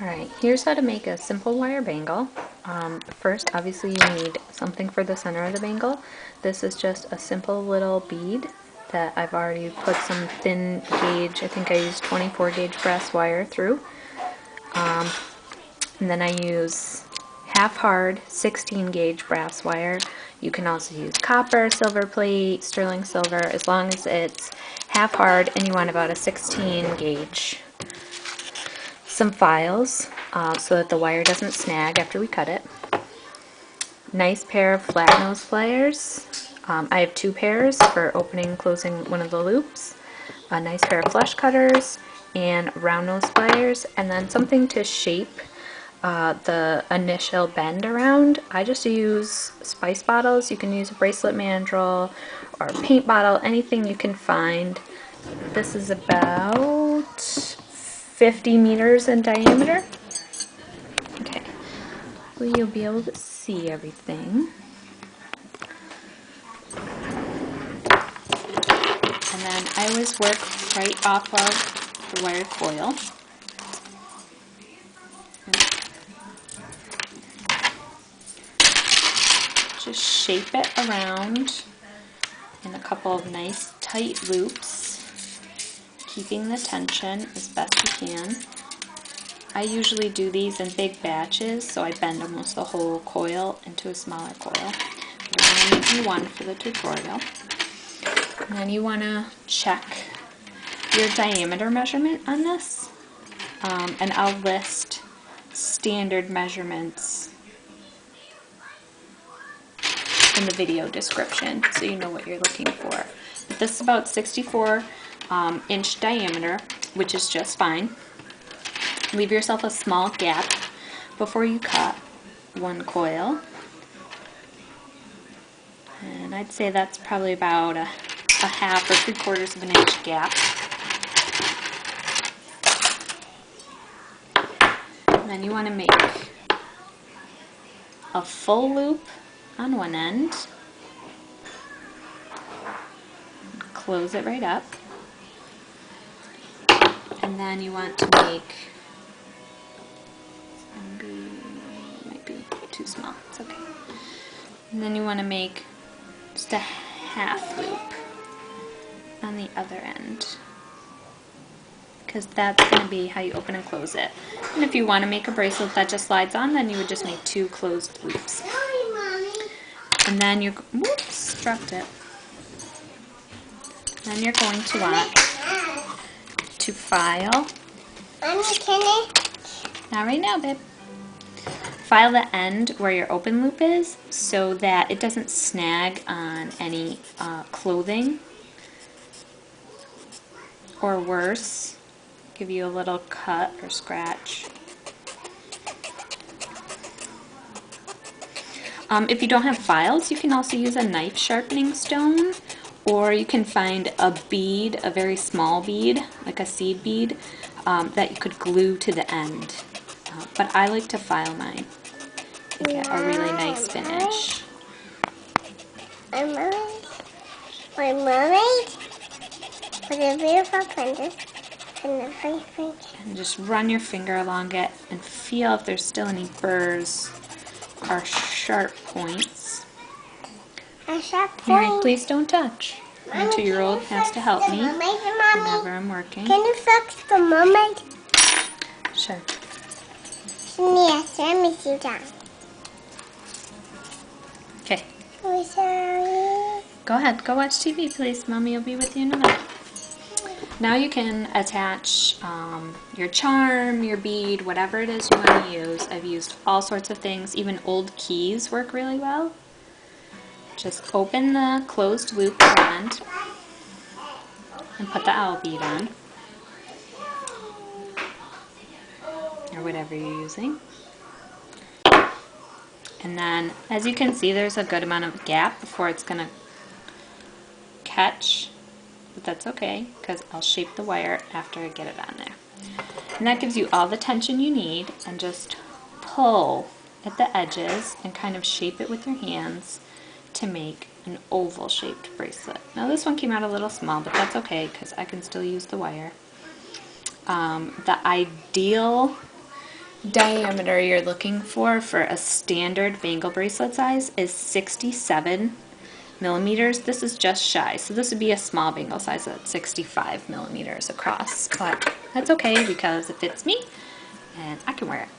Alright, here's how to make a simple wire bangle. First, obviously you need something for the center of the bangle. This is just a simple little bead that I've already put some thin gauge, I think I used 24 gauge brass wire through. And then I use half hard 16 gauge brass wire. You can also use copper, silver plate, sterling silver, as long as it's half hard and you want about a 16 gauge. Some files so that the wire doesn't snag after we cut it. Nice pair of flat nose pliers. I have 2 pairs for opening and closing one of the loops. A nice pair of flush cutters and round nose pliers, and then something to shape the initial bend around. I just use spice bottles. You can use a bracelet mandrel or a paint bottle, anything you can find. This is about 50 meters in diameter. Okay, well, you'll be able to see everything. And then I always work right off of the wire foil. Just shape it around in a couple of nice tight loops, keeping the tension as best you can. I usually do these in big batches, so I bend almost the whole coil into a smaller coil. I'm going to do one for the tutorial. And then you want to check your diameter measurement on this, and I'll list standard measurements in the video description so you know what you're looking for. But this is about 64 inch diameter, which is just fine. Leave yourself a small gap before you cut one coil, and I'd say that's probably about a half or 3/4 of an inch gap. And then you want to make a full loop on one end, close it right up, and then you want to make, might be too small, it's okay. And then you want to make just a half loop on the other end, because that's going to be how you open and close it. And if you want to make a bracelet that just slides on, then you would just make 2 closed loops. And then you're, whoops, dropped it. Then you're going to want to file. Not right now, babe. File the end where your open loop is so that it doesn't snag on any clothing, or worse, give you a little cut or scratch. If you don't have files, you can also use a knife sharpening stone, or you can find a bead, a very small bead, like a seed bead, that you could glue to the end. But I like to file mine and get a really nice finish. My mermaid with a beautiful princess and a very French. And just run your finger along it and feel if there's still any burrs or sharp points. A sharp point. Mary, please don't touch. My 2-year-old has to help me whenever I'm working. Can you fix the mermaid? Sure. Yes, let me see that. Okay. Oh, sorry. Go ahead. Go watch TV, please. Mommy will be with you in a minute. Now you can attach your charm, your bead, whatever it is you want to use. I've used all sorts of things. Even old keys work really well. Just open the closed loop end and put the owl bead on, or whatever you're using. And then, as you can see, there's a good amount of gap before it's going to catch, but that's okay because I'll shape the wire after I get it on there. And that gives you all the tension you need, and just pull at the edges and kind of shape it with your hands to make an oval shaped bracelet. Now this one came out a little small, but that's okay because I can still use the wire. The ideal diameter you're looking for a standard bangle bracelet size is 67 millimeters. This is just shy, so this would be a small bangle size at 65 millimeters across, but that's okay because it fits me and I can wear it.